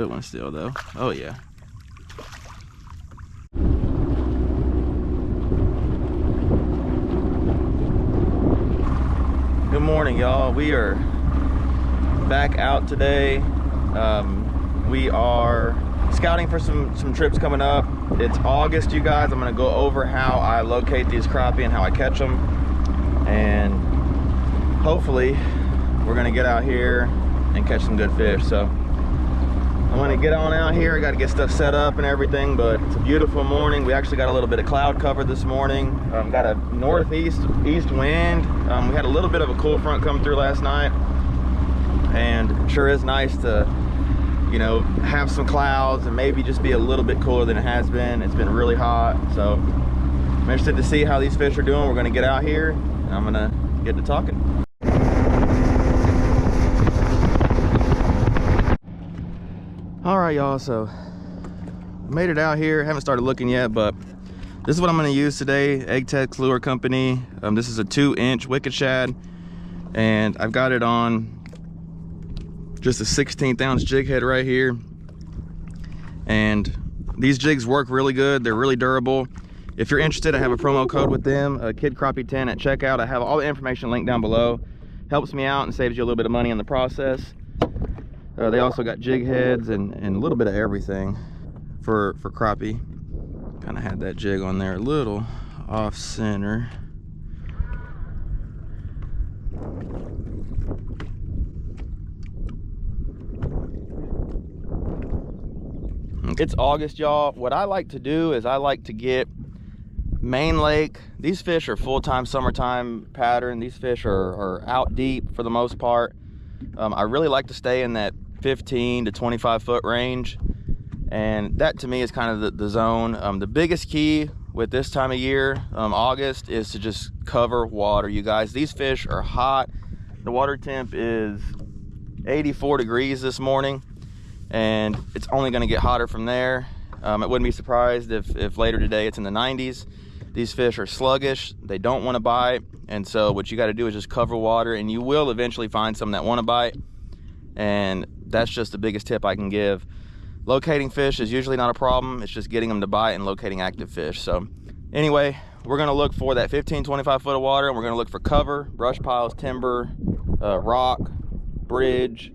Good one still though. Oh yeah. Good morning, y'all. We are back out today. We are scouting for some trips coming up. It's August, you guys. I'm gonna go over how I locate these crappie and how I catch them, and hopefully we're gonna get out here and catch some good fish. So I'm gonna get on out here. I gotta get stuff set up and everything, but it's a beautiful morning. We actually got a little bit of cloud cover this morning. Got a northeast east wind. We had a little bit of a cool front come through last night, and it sure is nice to, you know, have some clouds and maybe just be a little bit cooler than it has been. It's been really hot, so I'm interested to see how these fish are doing. We're gonna get out here and I'm gonna get to talking. All right, y'all, so I made it out here. Haven't started looking yet, but this is what I'm going to use today. Egg Tex Lure Company. This is a 2-inch wicked shad, and I've got it on just a 1/16 ounce jig head right here. And these jigs work really good. They're really durable. If you're interested, I have a promo code with them, Kid Crappie 10 at checkout. I have all the information linked down below. Helps me out and saves you a little bit of money in the process. They also got jig heads and a little bit of everything for crappie. Kind of had that jig on there a little off center. It's August, y'all. What I like to do is I like to get main lake. These fish are full-time summertime pattern. These fish are out deep for the most part. I really like to stay in that 15 to 25 foot range, and that to me is kind of the zone. The biggest key with this time of year, August, is to just cover water, you guys. These fish are hot. The water temp is 84 degrees this morning, and it's only going to get hotter from there. I wouldn't be surprised if later today it's in the 90s. These fish are sluggish. They don't want to bite, and so what you got to do is just cover water, and you will eventually find some that want to bite. And that's just the biggest tip I can give. Locating fish is usually not a problem. It's just getting them to bite and locating active fish. So anyway, we're going to look for that 15-25 foot of water, and we're going to look for cover, brush piles, timber, rock, bridge,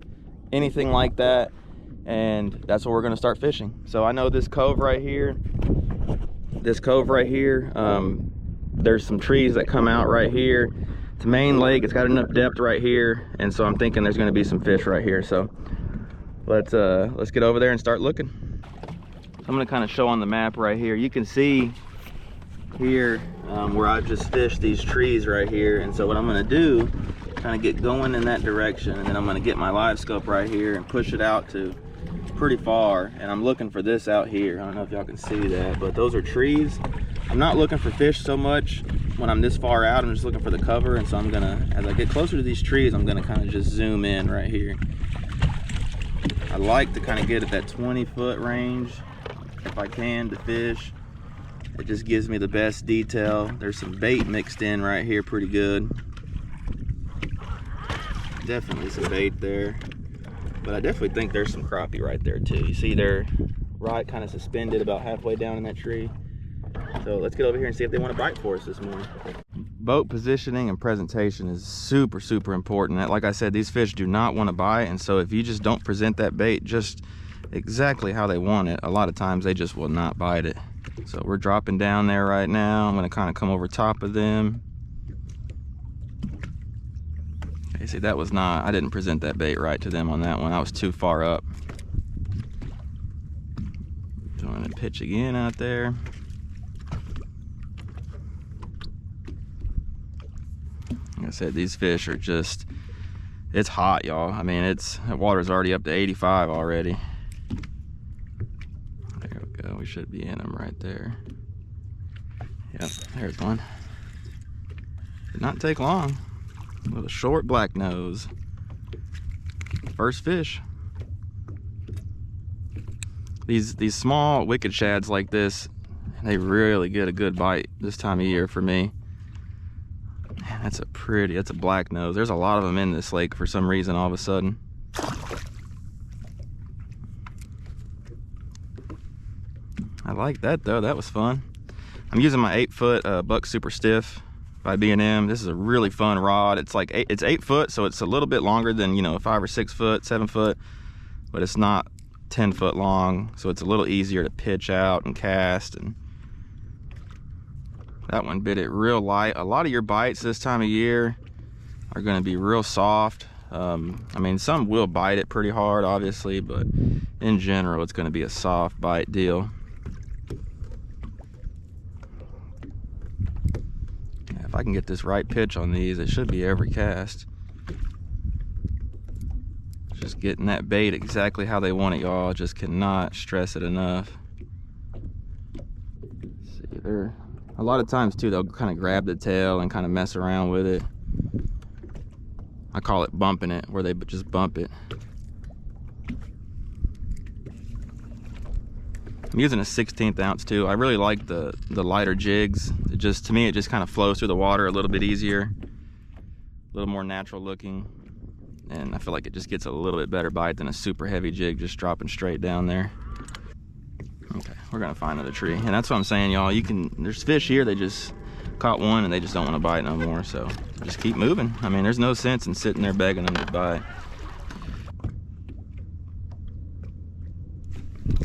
anything like that. And that's what we're going to start fishing. So I know this cove right here, there's some trees that come out right here. It's a main lake. It's got enough depth right here, and so I'm thinking there's going to be some fish right here. So let's get over there and start looking. I'm going to kind of show on the map right here. You can see here where I've just fished these trees right here, and so what I'm going to do, kind of get going in that direction, and then I'm going to get my live scope right here and push it out to pretty far, and I'm looking for this out here. I don't know if y'all can see that, but those are trees. I'm not looking for fish so much when I'm this far out. I'm just looking for the cover, and so I'm gonna, as I get closer to these trees, I'm gonna kind of just zoom in right here. I like to kind of get at that 20-foot range if I can to fish. It just gives me the best detail. There's some bait mixed in right here pretty good. Definitely some bait there, but I definitely think there's some crappie right there too. You see they're right kind of suspended about halfway down in that tree. So let's get over here and see if they want to bite for us this morning. Boat positioning and presentation is super important. Like I said, these fish do not want to bite, and so if you just don't present that bait just exactly how they want it, a lot of times they just will not bite it. So we're dropping down there right now. I'm going to kind of come over top of them. Okay, see, that was not, I didn't present that bait right to them on that one. I was too far up. Doing a pitch again out there. Like I said, these fish are just, it's hot, y'all. I mean, the water's already up to 85 already. There we go. We should be in them right there. Yep, there's one. Did not take long. With a short black nose. First fish. These small wicked shads like this, they really get a good bite this time of year for me. Man, that's a black nose. There's a lot of them in this lake for some reason all of a sudden. I like that though, that was fun. I'm using my 8-foot Buck Super Stiff by B&M. This is a really fun rod. It's like it's 8 foot, so it's a little bit longer than, you know, 5 or 6 foot, 7 foot, but it's not 10 foot long, so it's a little easier to pitch out and cast. And that one bit it real light. A lot of your bites this time of year are going to be real soft. I mean, some will bite it pretty hard, obviously, but in general, it's going to be a soft bite deal. Yeah, if I can get this right pitch on these, it should be every cast. Just getting that bait exactly how they want it, y'all. Just cannot stress it enough. Let's see, they're a lot of times too, they'll kind of grab the tail and kind of mess around with it. I call it bumping it, where they just bump it. I'm using a 1/16 ounce too. I really like the lighter jigs. It just, to me, it just kind of flows through the water a little bit easier, a little more natural looking, and I feel like it just gets a little bit better bite than a super heavy jig just dropping straight down there. Okay, we're gonna find another tree, and that's what I'm saying, y'all. You can, there's fish here, they just caught one and they just don't want to bite no more, so just keep moving. I mean, there's no sense in sitting there begging them to bite.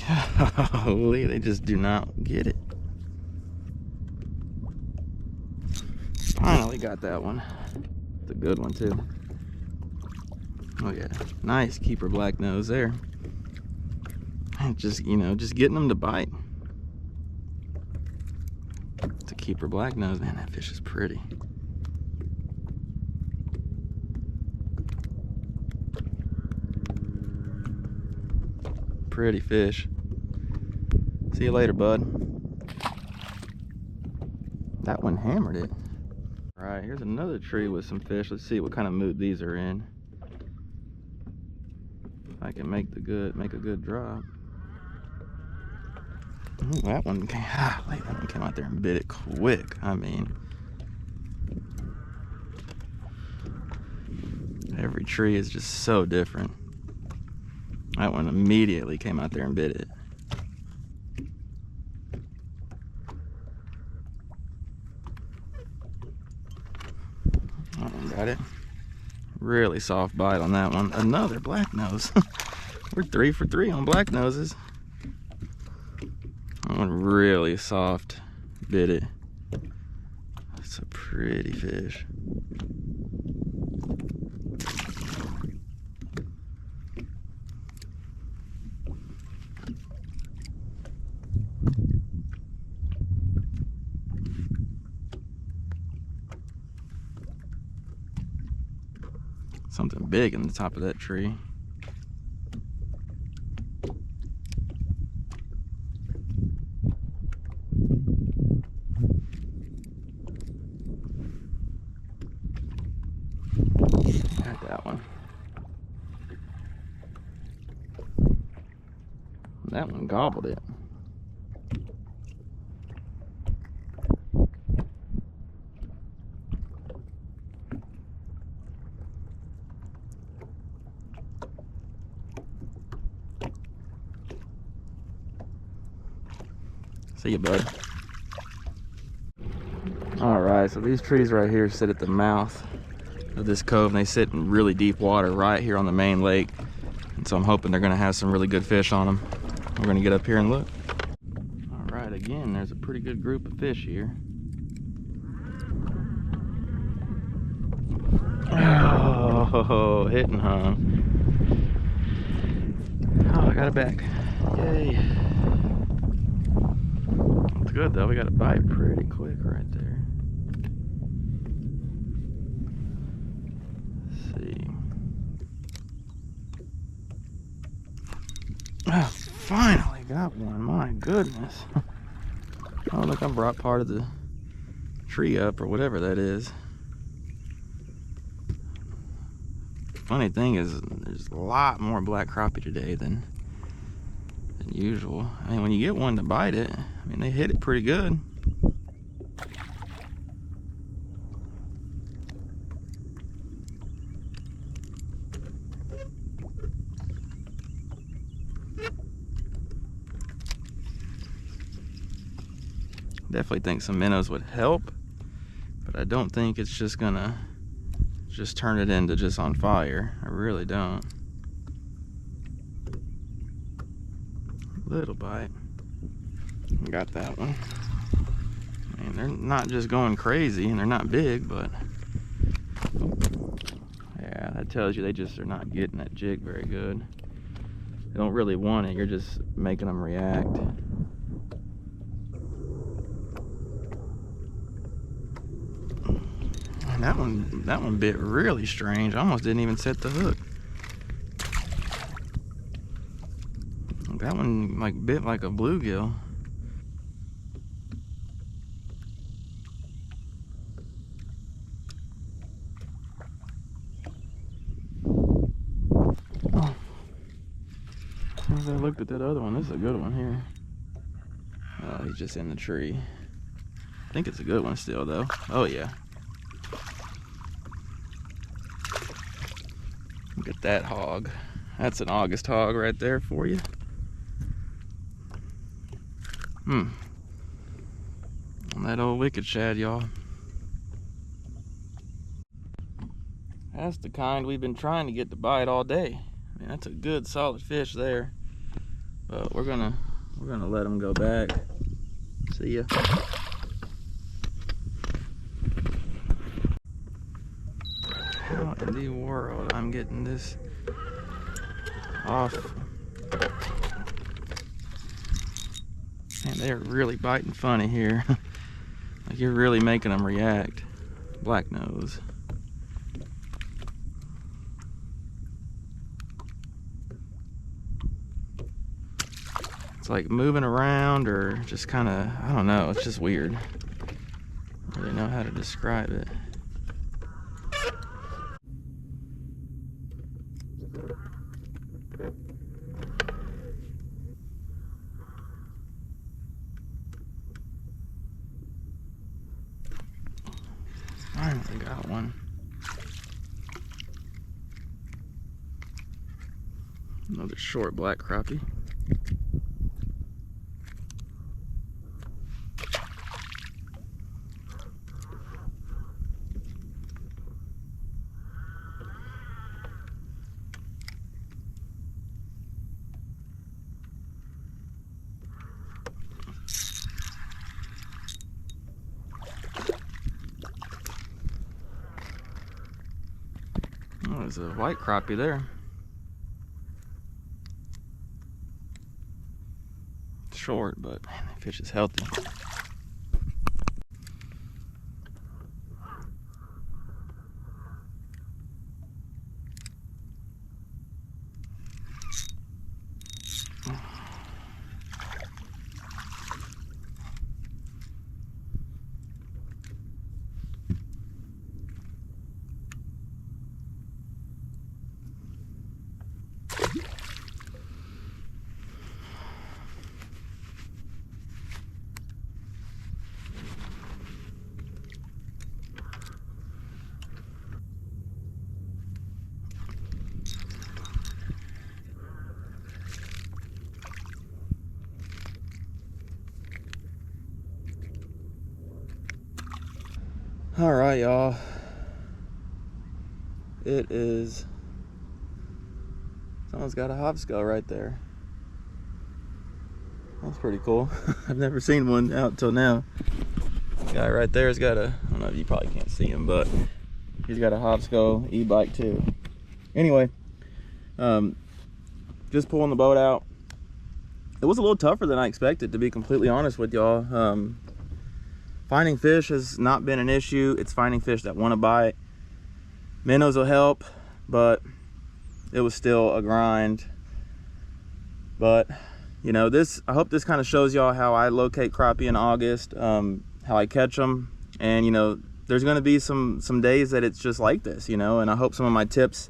Holy, they just do not get it. Finally got that one. It's a good one too. Oh yeah, nice keeper black nose there. And just, you know, just getting them to bite. It's a keeper black nose, man. That fish is pretty. Pretty fish. See you later, bud. That one hammered it. All right, here's another tree with some fish. Let's see what kind of mood these are in. If I can make a good drop. Ooh, that one came, that one came out there and bit it quick. I mean, every tree is just so different. That one immediately came out there and bit it. That one got it. Really soft bite on that one. Another black nose. We're 3 for 3 on black noses. That one really soft bit it. It's a pretty fish. Something big in the top of that tree. Got that one. That one gobbled it. See you, bud. All right, so these trees right here sit at the mouth of this cove, and they sit in really deep water right here on the main lake. And so I'm hoping they're gonna have some really good fish on them. We're gonna get up here and look. All right, again, there's a pretty good group of fish here. Oh, hit and hung. Oh, I got it back. Yay. That's good though, we got a bite pretty quick right there. Let's see. Oh, finally got one, my goodness. Oh, look, I brought part of the tree up or whatever that is. Funny thing is, there's a lot more black crappie today than usual. I mean, when you get one to bite it, I mean, they hit it pretty good. Definitely think some minnows would help, but I don't think it's just gonna just turn it into just on fire. I really don't. Little bite. Got that one. And they're not just going crazy, and they're not big, but yeah, that tells you they just are not getting that jig very good. They don't really want it. You're just making them react. And that one bit really strange. I almost didn't even set the hook. That one like bit like a bluegill. Oh. As I looked at that other one, this is a good one here. Oh, he's just in the tree. I think it's a good one still though. Oh yeah. Look at that hog. That's an August hog right there for you. That old wicked shad, y'all. That's the kind we've been trying to get to bite all day. I mean, that's a good solid fish there. But we're gonna let him go back. See ya. How in the world I'm getting this off? Man, they're really biting funny here. Like you're really making them react. Black nose. It's like moving around or just kind of, I don't know, it's just weird. I don't really know how to describe it. Finally got one. Another short black crappie. Oh, there's a white crappie there. Short, but man, that fish is healthy. All right, y'all. It is. Someone's got a hobscale right there. That's pretty cool. I've never seen one out till now. The guy right there's got a, I don't know if you probably can't see him, but he's got a hobscale e-bike too. Anyway, just pulling the boat out. It was a little tougher than I expected, to be completely honest with y'all. Finding fish has not been an issue. It's finding fish that want to bite. Minnows will help, but it was still a grind. But you know, I hope this kind of shows y'all how I locate crappie in August, how I catch them. And you know, there's going to be some days that it's just like this, you know. And I hope some of my tips,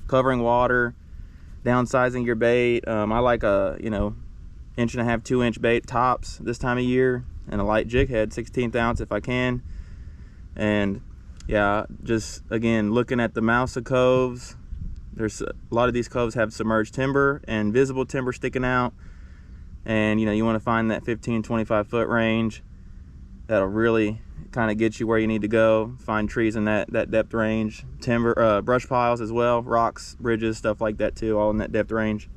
covering water, downsizing your bait. I like a, you know, 1.5 to 2-inch bait tops this time of year, and a light jig head, 16th ounce if I can. And yeah, just again looking at the mouths of coves. There's a lot of these coves have submerged timber and visible timber sticking out, and you know, you want to find that 15-25 foot range. that'll really kind of get you where you need to go. Find trees in that depth range, timber, brush piles as well, rocks, bridges, stuff like that too, all in that depth range.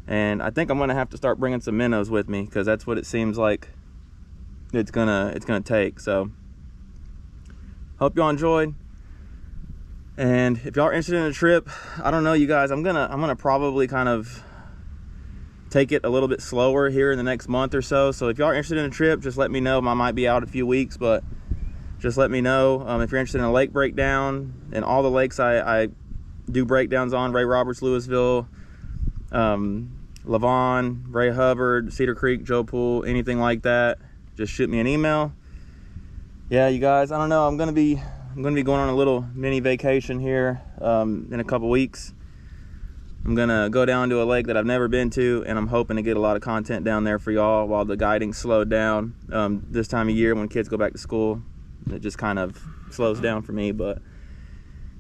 And I think I'm gonna have to start bringing some minnows with me, because that's what it seems like it's gonna take. So hope y'all enjoyed. And if y'all are interested in a trip, I don't know, you guys, I'm gonna probably kind of take it a little bit slower here in the next month or so. So if y'all are interested in a trip, just let me know. I might be out a few weeks, but just let me know. If you're interested in a lake breakdown, and all the lakes I do breakdowns on, Ray Roberts, Louisville, Lavon, Ray Hubbard, Cedar Creek, Joe Pool, anything like that, just shoot me an email. Yeah, you guys, I don't know, I'm gonna be going on a little mini vacation here in a couple weeks. I'm gonna go down to a lake that I've never been to, and I'm hoping to get a lot of content down there for y'all while the guiding slowed down. This time of year when kids go back to school, it just kind of slows down for me. But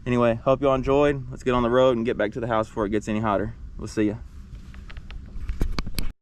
anyway, hope y'all enjoyed. Let's get on the road and get back to the house before it gets any hotter. We'll see ya.